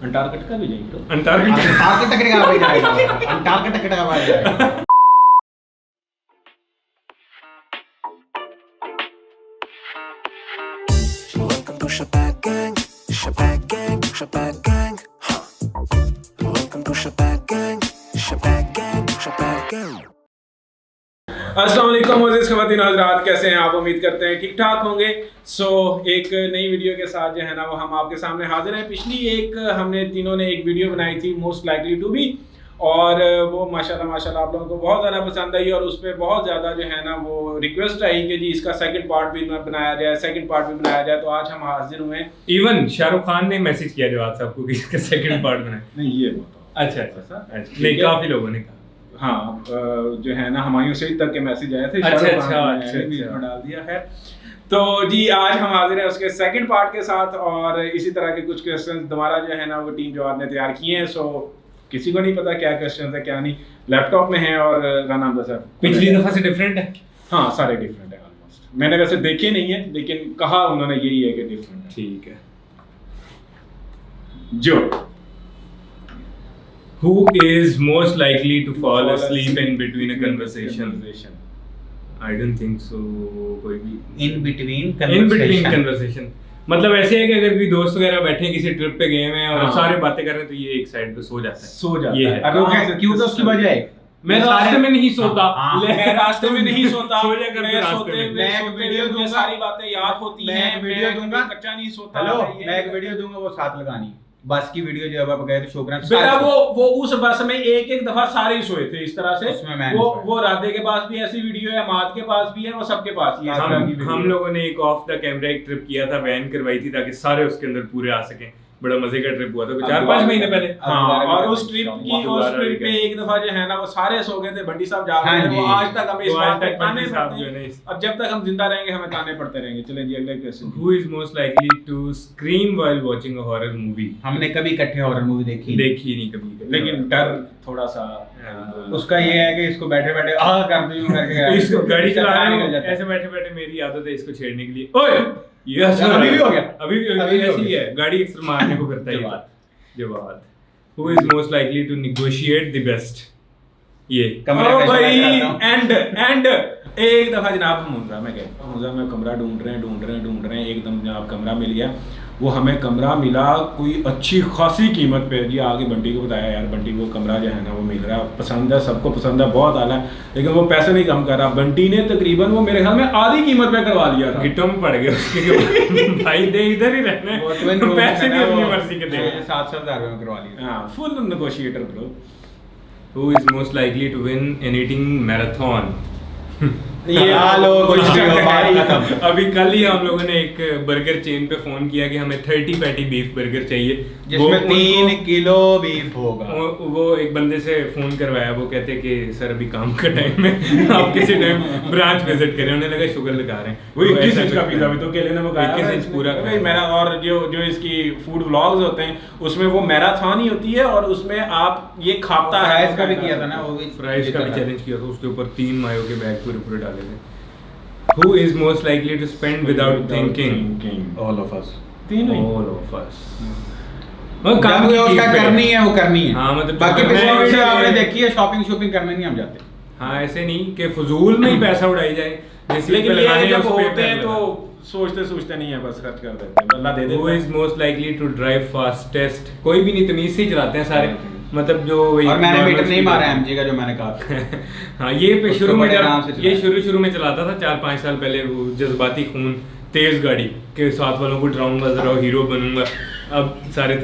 Antarctica भी जाएंगे तो अंटार्कटिका भी जाएगा, अंटार्कटिका भी जाएगा। Welcome to Shabak Gang, Shabak Gang, Shabak Gang. Welcome to Shabak Gang, Shabak Gang, Shabak Gang. अस्सलाम वालेकुम मोअज़्ज़िज़ ख़वातीन हज़रात, कैसे हैं आप? उम्मीद करते हैं ठीक ठाक होंगे। एक नई वीडियो के साथ जो है ना वो हम आपके सामने हाजिर हैं। पिछली हमने तीनों ने एक वीडियो बनाई थी मोस्ट लाइकली टू बी, और वो माशाल्लाह आप लोगों को बहुत ज़्यादा पसंद आई, और उस पर बहुत ज़्यादा जो है ना वो रिक्वेस्ट आई कि जी इसका सेकंड पार्ट भी बनाया जाए, तो आज हम हाजिर हुए हैं। इवन शाहरुख खान ने मैसेज किया जवाब साहब को कि इसका सेकंड पार्ट बनाए। नहीं ये बताओ। अच्छा नहीं, काफी लोगों ने कहा। हाँ, जो है ना हुमायूं सईद तक के मैसेज आए थे। अच्छा। डाल दिया है। तो जी आज हम हाजिर हैं उसके सेकंड पार्ट के साथ, और इसी तरह के कुछ क्वेश्चंस दोबारा जो है ना वो टीम जवाब ने तैयार किए हैं। सो किसी को नहीं पता क्या क्वेश्चंस है क्या नहीं, लैपटॉप में है और गाना सर पिछली दफा से डिफरेंट है। हाँ, सारे डिफरेंट है ऑलमोस्ट। मैंने वैसे देखे नहीं है, लेकिन कहा उन्होंने यही है कि डिफरेंट है। ठीक है। जो Who is most likely to fall asleep in between a conversation? I don't think so. कोई भी In between conversation मतलब ऐसे है कि अगर कोई दोस्त वगैरह बैठे हैं किसी ट्रिप पे गए हैं और सारे बातें कर रहे हैं तो ये एक साइड पे सो जाता है। ये है। क्यों तो उसकी वजह है मैं रास्ते में नहीं सोता। मैं रास्ते में नहीं सोता। सो जाकर मैं रास्ते में। मैं एक वीडियो दूंगा, सारी बातें याद होती हैं। मैं एक वीडियो दूंगा, कच्चा नहीं सोता। हेलो मैं एक वीडियो दूंगा, वो साथ लगानी बस की वीडियो जब आप गए तो शोकरान बेटा वो उस बस में एक दफा सारे ही सोए थे इस तरह से। उसमें मैं वो राधे के पास भी ऐसी वीडियो है, माद के पास भी है, वो सबके पास ही है। हम लोगों ने एक ऑफ द कैमरा एक ट्रिप किया था, वैन करवाई थी ताकि सारे उसके अंदर पूरे आ सकें। बड़ा मजे का ट्रिप हुआ था 4-5 महीने पहले। हाँ, और उस ट्रिप पे एक दफा जो है ना वो सारे सो गए थे। बंटी साहब जाग रहे थे। वो आज तक हमें इस बात पे ताने पड़ते हैं, और जब तक हम जिंदा रहेंगे हमें ताने पड़ते रहेंगे। चलें जी अगले question. Who is most likely to scream while watching a horror movie? हमने कभी इकट्ठे हॉरर मूवी देखी नहीं कभी। लेकिन डर थोड़ा सा उसका ये है कि इसको बैठे बैठे कर दूं करके इसको गाड़ी चलाने में ऐसे बैठे बैठे मेरी आदत है इसको छेड़ने के लिए। ओए ये अभी भी हो गया। अभी भी ऐसी ही है, गाड़ी अक्सर मारने को करता है। जवाब Who is most likely to negotiate the best? ये भाई एंड एक दफा जनाब हम मुंद्रा में गए। मुंद्रा में कमरा ढूंढ रहे हैं। एकदम जनाब कमरा मिल गया। वो हमें कमरा मिला कोई अच्छी खासी कीमत पे। जी आगे बंटी को बताया, यार बंटी को कमरा जो है ना वो मिल रहा है, पसंद है, सबको पसंद है, बहुत आला है, लेकिन वो पैसे नहीं कम कर रहा। बंटी ने तकरीबन वो मेरे ख्याल में आधी कीमत पे करवा लिया था। गिट्टों में पड़ गए उसके भाई दे इधर ही रहना है, पैसे भी अपनी मर्जी के दे। 7,000 में करवा लिया। हाँ, full negotiator bro. Who is most likely to win an eating marathon? ये अभी कल ही हम लोगों ने एक बर्गर चेन पे फोन किया कि हमें 30 पैटी बीफ बर्गर चाहिए, जिसमें 3 किलो बीफ होगा। वो एक बंदे से फोन करवाया, वो कहते कि सर अभी काम का टाइम है, आप किसी टाइम ब्रांच विजिट करें। उन्हें लगा शुगर लगा रहे हैं। वो 21 इंच का पिज़्ज़ा भी तो केले ने मंगाया, 21 इंच पूरा मेरा। और जो इसकी फूड व्लॉग्स होते हैं उसमें वो मैराथन ही होती है, और उसमें आप ये खाता है। फ्राइज का भी किया था ना, वो भी फ्राइज का भी चैलेंज किया था। उसके ऊपर 3 मायो के बैग पूरे डाले थे। Who is most likely to spend without thinking? All of us. All of us. काम की उसका करनी है, वो करनी है। हाँ, मतलब बाकी पिछली वीडियो आपने देखी है, शॉपिंग करने नहीं हम जाते। हाँ, ऐसे नहीं कि फजूल में ही पैसा उड़ाई जाए। लेकिन ये जब होते हैं तो सोचते नहीं है, बस खर्च कर देते हैं, अल्लाह दे देता है। Who is most likely to drive fastest? कोई भी नहीं, तमीज से ही चलाते हैं सारे। मतलब जो और मैंने मीटर नहीं मारा एमजी का, जो मैंने कहा। हाँ, ये पे शुरू में जब ये शुरू में चलाता था 4-5 साल पहले, वो जज्बाती खून, तेज गाड़ी के साथ वालों को डराऊंगा, जरा हीरो बनूंगा। अब सारे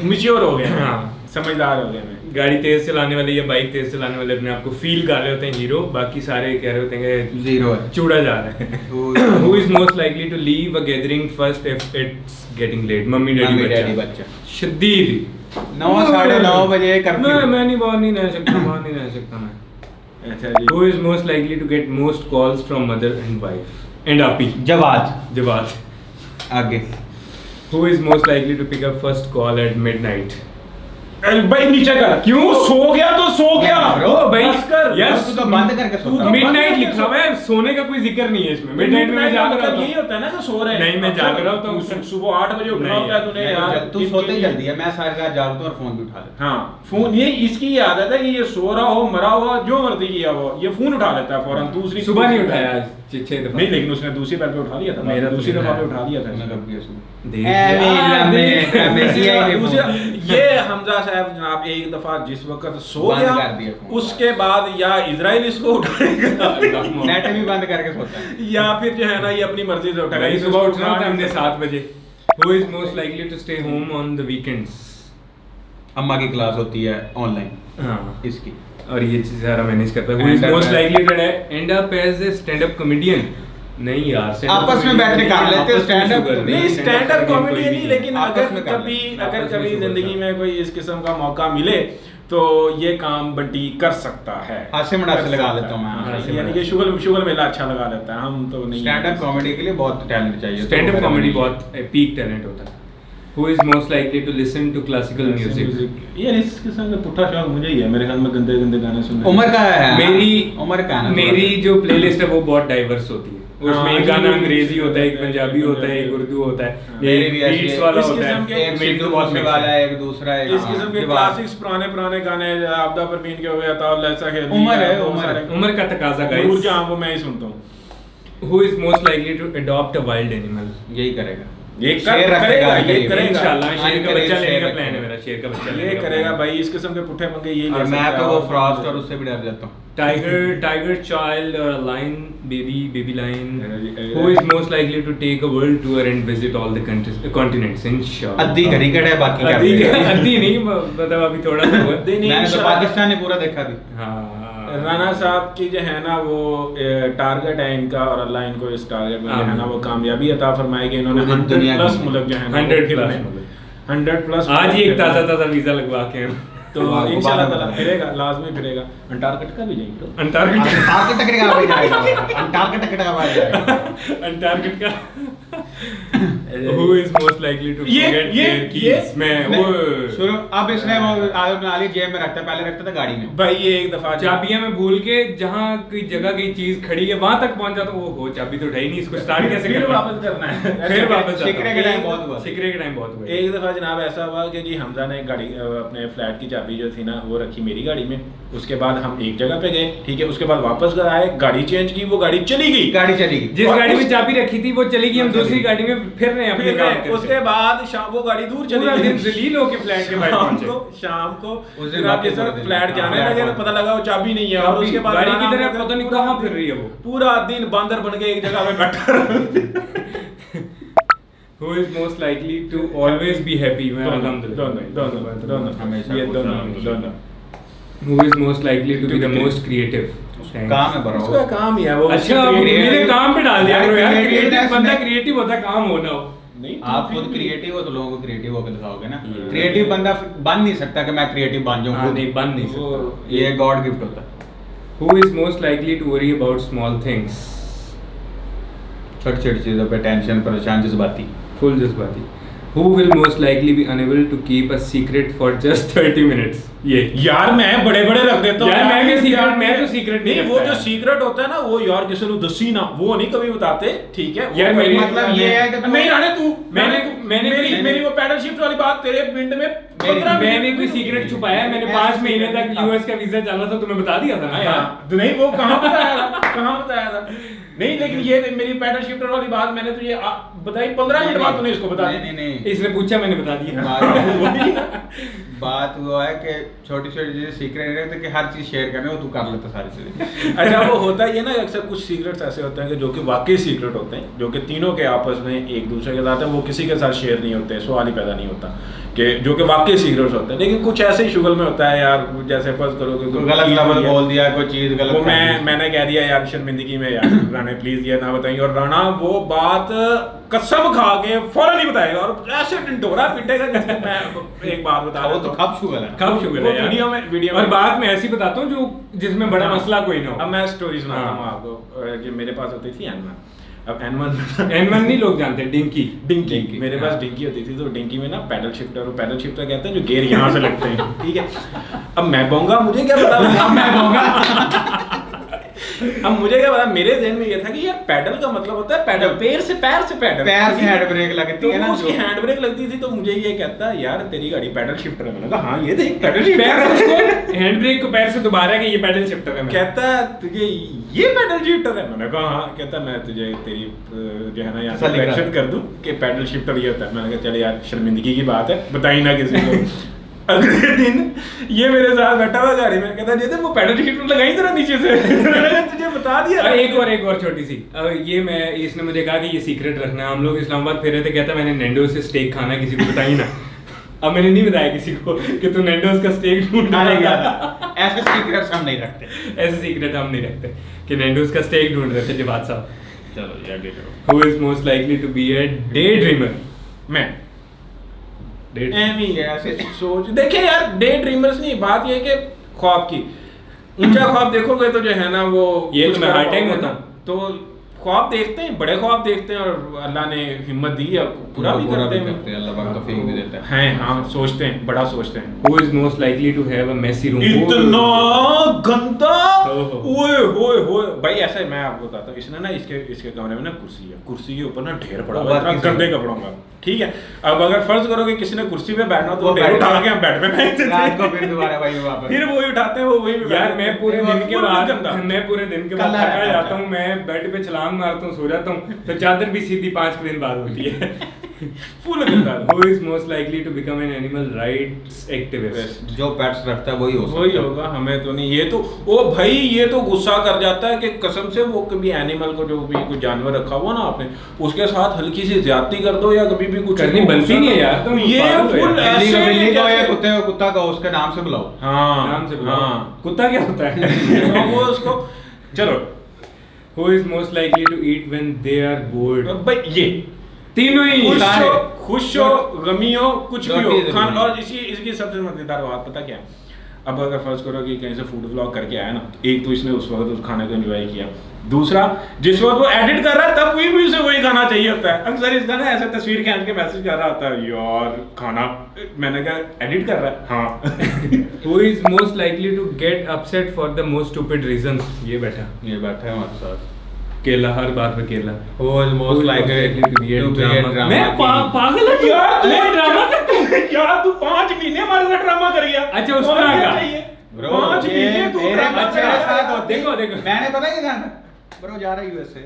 मैच्योर हो गए। हाँ, समझदार हो गए। मैं गाड़ी तेज चलाने वाले या बाइक तेज चलाने वाले अपने आप को फील कर रहे होते हैं हीरो, बाकी सारे कह रहे होते हैं कि जीरो है, चूड़ा जा रहा है। Who is most likely to leave a gathering first if it's getting late? Mummy daddy बच्चा। शदीद 9-9:30 बजे कर्फ्यू। मैं नहीं रह सकता मैं। अच्छा जी। Who is most likely to get most calls from mother and wife and आपी? जवाब आगे। Who is most likely to pick up first call at midnight? भाई नीचे कर, क्यों सो गया तो सो गया ब्रो भाई बस कर यार तू तो बंद करके तू सोता तो है। मिडनाइट बंद लिखा हुआ है, सोने का कोई जिक्र नहीं है इसमें। मिडनाइट में मैं जाग रहा यही था। होता है ना कि सो रहे हैं। नहीं, मैं जाग रहा होता हूँ। तू सुबह 8 बजे उठ रहा नहीं होता है तूने यार, तू सोते ही जल्दी है, मैं सारी रात जागता हूँ और फोन भी उठा लेता हाँ फोन, ये इसकी ये आदत है कि ये सो रहा हो मरा हुआ जो मर्जी किया हो ये फोन उठा लेता है फौरन। दूसरी सुबह नहीं उठाया आज 6 दफा। नहीं, लेकिन उसने दूसरी बार पे उठा लिया था, मेरा तो दूसरी दफा पे है। उठा लिया था हूँ। मैं इसने। कब किया सुबह? देख ये हमजा साहब जनाब एक दफा जिस वक्त सो बंद गया कर दिया फोन। उसके बाद या इजराइल इसको उठाएगा नेट भी बंद करके सोता है। या फिर जो है ना ये अपनी मर्जी से उठाएगा। भाई इसको सुबह उठना होता है हमने उठाना 7 बजे। Who is most likely to stay home on the weekends? अम्मा की क्लास होती है ऑनलाइन हाँ, इसकी। और ये चीज सारा मैनेज करता है। Who is End up most as- likely to end up as a stand-up comedian? नहीं यार, stand-up आपस में comedian बैठ के कर नहीं, लेते हैं आपस में stand-up शुगर नहीं stand-up stand up comedian comedy कोई नहीं, है। लेकिन आपस अगर में कर कभी लेते हैं, अगर आपस में कभी शुगर जिंदगी करते में कोई इस किस्म का मौका मिले तो ये काम बंटी कर सकता है। हास्य मड़ासे कर लगा सकता लेता हूँ मैं। है। हास्य यानी कि मड़ासे। शुगर मेला अच्छा लगा लेता है, हम तो नहीं। स्टैंड अप कॉमेडी के लिए बहुत टैलेंट चाहिए। Stand-up तो comedy मेरे में बहुत पीक टैलेंट होता है। Who is most likely to listen to classical music? यार इस किस्म का पुट्ठा शौक मुझे ही है, मेरे ख्याल में गंदे गंदे गाने सुनने। उम्र का है मेरी उम्र का है ना मेरी जो प्लेलिस्ट है वो बहुत डाइवर्स होती है। उसमें हाँ, एक गाना जी, अंग्रेजी होता है, एक जी, पंजाबी जी, होता है, जी, एक उर्दू होता है, मेरी एक भी ऐसी बीट्स है। वाला इस होता किस्म है, के- एक मेरी सिद्धू तो बहुत मूसे mix वाला है। है, एक दूसरा है। इस किस्म के क्लासिक्स पुराने गाने आपदा परवीन के हो गया था और ऐसा खेल उम्र है, उम्र है। उम्र का तकाजा नूर गाइस। जहां वो मैं ही सुनता हूँ। Who is most likely to adopt a wild animal? यही करेगा। ये शेर रखेगा, करेगा, ये करेगा। करेगा। इंशाल्लाह शेर का करेगा, बच्चा लेने शेर का रखेगा। प्लान है मेरा, शेर का बच्चा ये लेने का करेगा plan है। भाई, इस किस्म के पुट्ठे पंगे ये और ले मैं सकता तो है। वो फ्रॉस्ट और उससे भी डर जाता हूँ। Tiger child or a lion baby lion. Yeah. Who is most likely to take a world tour and visit all the continents? Inshallah. अद्धी क्रिकेट है, बाकी क्या अद्धी करेगा? अद्धी नहीं, मतलब अभी थोड़ा सा हुआ है। नहीं, मैंने तो इंशाल्लाह। पाकिस्तान ने पूरा देखा भी। हाँ राना साहब की जो है ना वो टारगेट है इनका, और अल्लाह इनको इस टारगेट में जो है ना वो कामयाबी अता फरमाएगी। इन्होंने पूरी 100 दुनिया प्लस घूमी। मुल्क जो है ना 100 प्लस मुल्क। 100 प्लस आज ही एक ताज़ा वीजा लगवा के हैं। तो वाह, इंशाल्लाह वाह, ताला वाह। फिरेगा, लाजमी फिरेगा। अंटार्कटिका भी जाएंगे तो अंटार्कटिका अंटार्कटिका का भाई जाएगा। अंटार्कटिका का भाई जाएगा। Antarctica. Who is most likely to ये- forget ये- their keys? मैं वो शुरू अब इसने वो आदत बना ली, जेब में रखता, पहले रखता था गाड़ी में। भाई ये एक दफा चाबियां मैं भूल के जहाँ कोई जगह की चीज खड़ी है वहां तक पहुंचा तो वो हो चाबी तो उठाई नहीं, इसको स्टार्ट कैसे फिर करना वापस करना है। फिर वापस शिकरे के टाइम बहुत हुआ। शिकरे के टाइम बहुत हुआ। एक दफा जनाब ऐसा हुआ कि जी हमजा ने गाड़ी अपने फ्लैट की चाबी जो थी ना वो रखी मेरी गाड़ी में। उसके बाद हम एक जगह पे गए, ठीक है, उसके बाद वापस आए, गाड़ी चेंज की, वो गाड़ी चली गई। गाड़ी चली गई। जिस और गाड़ी में उस- चाबी रखी थी वो चली गई, हम दूसरी गाड़ी में फिर रहे हैं अपने फिर काम गए, करते। उसके बाद शाम वो गाड़ी दूर चली पूरा गई। दिन जलील होके फ्लैट के बाहर पहुंचे। शाम को उस दिन जनाब वापस के सर पूरे दिन। फ्लैट जाने हाँ, लगे फ्लैट तो पता लगा वो चाबी नहीं है, और चाबी- उसके बाद गाड़ी जाना किधर है, होगा, पता नहीं पूरा कहाँ दिन- फिर रही है वो। पूरा दिन बंदर बन के एक जगह पे बैठा रहा। Who is most likely to always be happy? मैं अल्हम्दुलिल्लाह। दोनों हमेशा ये खुश दोनों रहना। दोनों Who is most likely to be the most creative? Thanks. काम है बड़ा उसका काम ही है वो। अच्छा उसकी मेरे creative- काम पे डाल दिया यार, करो यार। creative क्रिएटिव ऐसे बंदा नहीं- क्रिएटिव होता, काम होना हो। नहीं, आप खुद क्रिएटिव हो तो लोगों को क्रिएटिव होकर दिखाओगे ना। क्रिएटिव बंदा बन नहीं सकता कि मैं क्रिएटिव बन जाऊं हाँ, खुद। नहीं बन नहीं वो- सकता। ये गॉड गिफ्ट होता है। Who is most likely to worry about small things? छोटी छोटी चीजों पे टेंशन, परेशान, जज्बाती। Full जज्बाती। Who will most likely be unable to keep a secret for just 30 minutes? ये यार मैं बड़े बड़े रख देता हूँ यार, मैं भी secret- यार, मैं तो secret नहीं नहीं, वो रखता जो यार। सीक्रेट होता है ना वो यार किसी को दसी ना, वो नहीं कभी बताते, ठीक है। यार, वो मेरी- कभी- मतलब ये है कि नहीं राणे तू मैंने- मेरी वो पैडल शिफ्ट वाली बात तेरे मिनट में 15 मैंने मिनट कोई में- सीक्रेट छुपाया है? मैंने 5 महीने तक यूएस का वीजा चला था, तुम्हें बता दिया था ना यार। हाँ, तो नहीं वो कहाँ बताया था, कहाँ बताया था? नहीं, लेकिन ये मेरी पैडल शिफ्टर वाली बात मैंने तुझे बताई 15 मिनट बाद तूने इसको बता नहीं दी। नहीं इसने पूछा, मैंने बता दिया। बात वो है कि छोटी छोटी चीजें सीक्रेट नहीं रखते कि हर चीज शेयर करने वो तू कर लेता सारी चीजें। अच्छा वो होता ही है ना, अक्सर कुछ सीक्रेट्स ऐसे होते हैं कि जो कि वाकई सीक्रेट होते हैं, जो कि तीनों के आपस में एक दूसरे के साथ है, वो किसी के साथ शेयर नहीं होते, सवाल ही पैदा नहीं होता कि जो कि वाकई सीक्रेट्स होते हैं। लेकिन कुछ ऐसे ही शुगल में होता है यार, जैसे फर्ज करो कि कोई गलत लफ्ज बोल दिया, कोई चीज गलत वो कर दी। मैंने कह दिया यार शर्मिंदगी में यार राणे प्लीज ये ना बताइए, और राणा वो बात कसम खा के फौरन ही बताएगा और ऐसे ढिंढोरा पीटेगा जैसे मैं एक बात बता वो रहा तो कब शुगर है। कब शुगर वो है यार? वीडियो और में बात मैं ऐसी बताता हूँ जो जिसमें बड़ा हाँ। मसला कोई ना अब हो। मैं स्टोरी सुनाता हाँ। हूँ आपको, जो मेरे पास होती थी एनमा। अब N1 N1 नहीं लोग जानते, डिंकी। डिंकी मेरे पास डिंकी होती थी, तो डिंकी में ना पैडल शिफ्टर, और पैडल शिफ्टर कहते हैं जो गियर यहाँ से लगते हैं, ठीक है। अब मैं बोंगा, मुझे क्या पता मैं बोंगा अब मुझे क्या पता, मेरे ज़हन में ये था कि यार पैडल का मतलब होता है पैडल, पैर से पैडल, पैर से हैंड ब्रेक लगती तो है ना, उसकी हैंड ब्रेक लगती थी, तो मुझे ये कहता यार तेरी गाड़ी पैडल शिफ्टर है। मैंने कहा हाँ ये देख पैडल शिफ्टर, हैंड ब्रेक को पैर से दोबारा कि ये पैडल शिफ्टर है। कहता तुझे ये पैडल शिफ्टर है। मैंने कहा हाँ। कहता मैं तुझे तेरी जो है ना यहाँ से करेक्शन कर दूं कि पैडल शिफ्टर ये होता है। मैंने कहा चल यार शर्मिंदगी की बात है, बताई ना किसी को। अगले दिन ये मेरे साथ बैठा हुआ गाड़ी में, कहता ये वो पैडल शिफ्टर लगाई तेरा नीचे से। मैंने कहा तुझे बता दिया। एक और छोटी सी, ये मैं, इसने मुझे कहा कि ये सीक्रेट रखना है। हम लोग इस्लामाबाद फिर रहे थे, कहता मैंने नैंडोज से स्टेक खाना, किसी को बताई ना। अब मैंने नहीं बताया किसी को कि तू नैंडोज का स्टेक ढूंढने गया था। ऐसे सीक्रेट्स हम नहीं रखते, ऐसे सीक्रेट हम नहीं रखते कि नैंडोज का स्टेक ढूंढ रहे थे जवाद साहब। चलो यार आगे करो। Who is most likely to be a daydreamer? मैं Daydreamer. ऐसे सोच देखिए यार, डे ड्रीमर्स नहीं, बात ये है कि ख्वाब की ऊंचा ख्वाब देखोगे तो जो है ना वो ये कुछ तो मैं कर hard time पाओगे होता। ना। तो ख्वाब देखते हैं, बड़े ख्वाब देखते हैं, और अल्लाह ने हिम्मत दी है, पूरा भी करते हैं, अल्लाह पाक तौफीक भी देता है। हैं हाँ, सोचते हैं, बड़ा सोचते हैं। Who is most likely to have a messy room? इतना गंदा, ओहो। ओए होए होए भाई, ऐसा मैं आपको बताता हूँ, इसने ना इसके कमरे में ना कुर्सी है, कुर्सी के ऊपर ना ढेर पड़ा हुआ है इतना गंदे कपड़ों का, ठीक है। अब अगर फर्ज करो कि किसी ने कुर्सी पे बैठना तो ढेर उठा के हम बेड पे फेंक देते रात को हैं, फिर दोबारा वही वापस। फिर वही उठाते हैं, वो वही पे यार बैठते मैं हैं। पूरे दिन के फुल बाद गंदा। कल्ला थका रहता जाता है। हूँ, मैं बेड पे छलांग मारता हूँ, सो जाता हूँ, तो चादर भी सीधी 5 दिन बाद होती है। फुल गंदा। Who is most likely to become an animal rights activist? जो पेट्स रखता है वही हो सकता वही है। होगा, हमें तो नहीं। ये तो ओ भाई, ये तो गुस्सा कर जाता है कि कसम से वो कभी एनिमल को, जो भी कोई जानवर रखा हुआ ना आपने, उसके साथ हल्की सी ज्यादती कर दो या कभी भी कुछ करनी बनती नहीं है यार, तुम ये पागल हो फुल यार। ऐसे बिल्ली को या जैसे- कुत्ते को कुत्ता का उसके नाम से बुलाओ। हाँ नाम से बुलाओ। हाँ। कुत्ता क्या होता है? तो वो उसको चलो Who is most likely to eat when they are bored? भाई, ये तीनों ही खुश हो गमी हो कुछ भी हो रोटी खान। जरूरी। और इसकी सबसे मजेदार बात पता क्या है, अब अगर फर्ज करो कि कहीं से फूड व्लॉग करके आया ना, एक तो इसने उस वक्त उस खाने को एंजॉय किया, दूसरा जिस वक्त वो एडिट कर रहा है तब भी उसे वही खाना चाहिए होता है। अक्सर इसका ना ऐसे तस्वीर खींच के मैसेज कर रहा होता है, यार खाना, मैंने कहा एडिट कर रहा है हाँ। Who is most likely to get upset for the most stupid reasons? ये बैठा ये बैठा है हमारे साथ। केला, हर बात पे केला। Who is most likely to be a drama मैं king? पागल है यार मैं ड्रामा करता हूँ। यार तू 5 महीने हमारे साथ ड्रामा कर गया। अच्छा, उस और तरह क्या का? चाहिए? Bro, 5 ये महीने तू मेरे ड्रामा बच्चे कर मेरे रहा है। साथ होते हैं। देखो, देखो। मैंने पता है क्या करना? ब्रो जा रहा है यूएसए।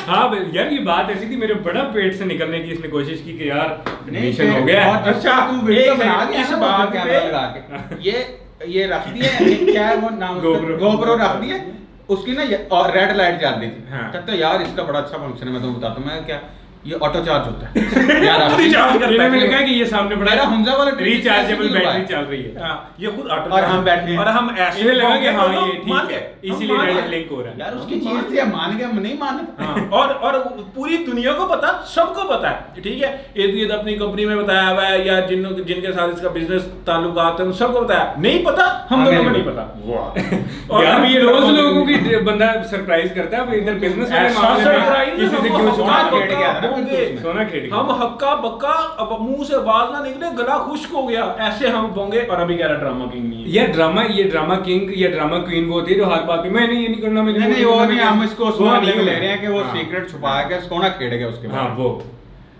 हाँ भाई, यार ये बात ऐसी थी, मेरे बड़ा पेट से निकलने की इसने कोशिश की कि यार नहीं, मिशन हो गया। बहुत अच्छा तू वीडियो एक बना सेकंड, दिया इस ना, बात कैमरा पे- लगा के। ये रख दिया, क्या है वो नाम GoPro। गोप्रो रख दिया। उसकी ना और रेड लाइट जल रही थी। हाँ। कहता यार इसका बड़ा अच्छा फंक्शन है, मैं तुम्हें बताता हूँ। मैं क्या, ये ऑटो चार्ज होता है यार रिचार्ज करता है। मैंने कहा कि ये सामने बड़ा मेरा हमजा वाला रिचार्जेबल ट्रिक बैटरी चल रही है। हाँ, ये खुद ऑटो और हम बैठे हैं। और हम ऐसे इन्हें लगा कि हाँ दोनों ये मान ठीक है, गए। इसीलिए हम मान रेड गए। लिंक हो रहा है। यार उसकी चीज थी, मान गया नहीं मान। हाँ, और पूरी दुनिया को पता, सबको पता है, ठीक है। इर्द अपनी कंपनी में बताया हुआ है, या जिनके साथ इसका बिजनेस ताल्लुकात है उन सबको बताया। नहीं पता, हम दोनों को नहीं पता। वाह। यार अभी ये ये रोज लोगों की बंदा सरप्राइज करता है, अब इधर बिजनेस वाले ऐसा मामले में surprise किसी से हम क्यों हक्का छुपा खेड़ बक्का गया था ना होंगे। बिल्कुल। सोना खेड़ गया। हम हक्का बक्का, अब मुंह से आवाज ना निकले, गला खुश्क हो गया, ऐसे हम बोंगे। और अभी कह रहा ड्रामा किंग नहीं है। ये ड्रामा किंग या ड्रामा क्वीन वो होती है जो हर बात पे मैंने ये नहीं करना, मैंने नहीं वो नहीं, हम इसको वो मामले नहीं में है। ले रहे हैं कि वो हाँ। सीक्रेट छुपा के सोना खेड़ गया उसके हाँ बाद। वो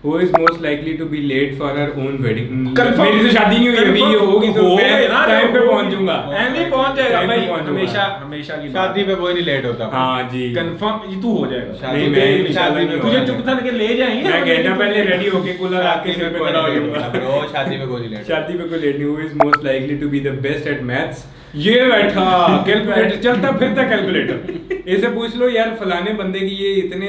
Who is most likely to be late for her own wedding? Confirm- मेरी तो शादी नहीं हुई, अभी ये होगी तो मैं टाइम पे पहुंच जाऊंगा। एमी पहुंच जाएगा टाइम पे भाई, पहुंच जाऊंगा। हमेशा हमेशा की शादी पे कोई नहीं लेट होता। हाँ जी। कंफर्म तू हो जाएगा। शादी नहीं, पे- मैं शादी इंशाल्लाह में नहीं तुझे होगा। चुप था के ले जाएंगे। मैं घंटा पहले रेडी होके कूलर आके शादी सिर पे पे कोई खड़ा हो नहीं जाऊंगा। होता bro, शादी में कोई नहीं लेट शादी पे कोई लेट नहीं। Who is most likely to be the best at maths? ये बैठा कैलकुलेटर, चलता फिरता कैलकुलेटर। इसे पूछ लो यार फलाने बंदे की ये इतने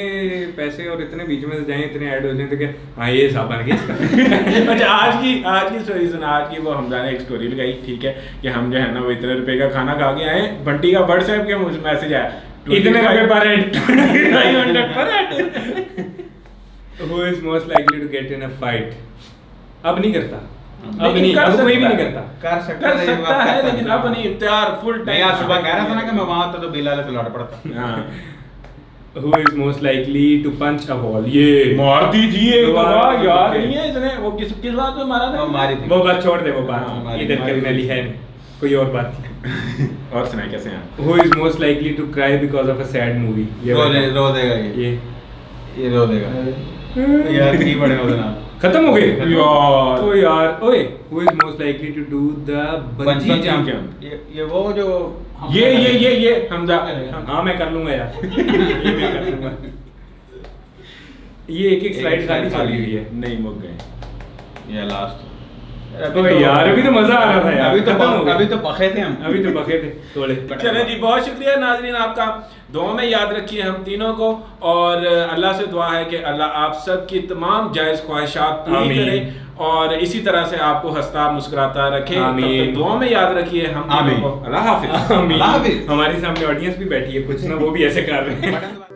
पैसे और इतने बीच में से जाए, इतने ऐड हो जाए तो क्या, हाँ ये हिसाब बन गया। अच्छा, आज की स्टोरी सुना। आज की वो हमजा ने एक स्टोरी लगाई, ठीक है, कि हम जो है ना वो इतने रुपए का खाना खा के आए। बंटी का व्हाट्सएप के मुझे मैसेज आया, इतने रुपए पर हेड। 500 पर head. Who is most likely to get in a fight? अब नहीं करता, अब लेकिन नहीं, कर अब कोई भी सकता नहीं है। करता। कर कर सकता है, लेकिन अब नहीं, तैयार फुल मैं टाइम। आज सुबह कह रहा था ना कि मैं वहां था तो बिलाल से लड़ पड़ता। हाँ। Who is most likely to punch a wall? ये मार दी थी एक तो दफा, बात- याद okay. नहीं है इसने, वो किस बात पे मारा था? वो मारी थी। वो बात छोड़ दे, वो हाँ, बात मारी- इधर मारी करने वाली थी। है नहीं, कोई और बात थी। और सुनाए कैसे हैं? Who is most likely to cry because of a sad movie? ये रो बताओ। रो देगा ये ये रो देगा यार की बड़े होते ना खत्म हो गए यार। ओ यार ओए who is most likely to do the bungee bungee jump? ये वो जो ये हमजा। हाँ मैं कर लूंगा यार ये मैं कर लूंगा। ये एक स्लाइड खाली खाली हुई है। नहीं मुक गए। ये लास्ट ओए यार अभी तो मजा आ रहा था यार, खत्म हो गया। अभी तो पखे थे हम अभी तो बखे थे थोड़े। चले जी, बहुत शुक्रिया नाजरीन आपका, दुआ में याद रखिए हम तीनों को, और अल्लाह से दुआ है कि अल्लाह आप सब की तमाम जायज़ ख्वाहिशात पूरी आमीन। करे और इसी तरह से आपको हंसता मुस्कुराता रखे। तब आमीन। तक दुआ में याद रखिए हम तीनों आमीन। को। अल्लाह हाफिज़। आमीन। अल्लाह हाफिज़। हमारी सामने ऑडियंस भी बैठी है, कुछ ना वो भी ऐसे कर रहे हैं।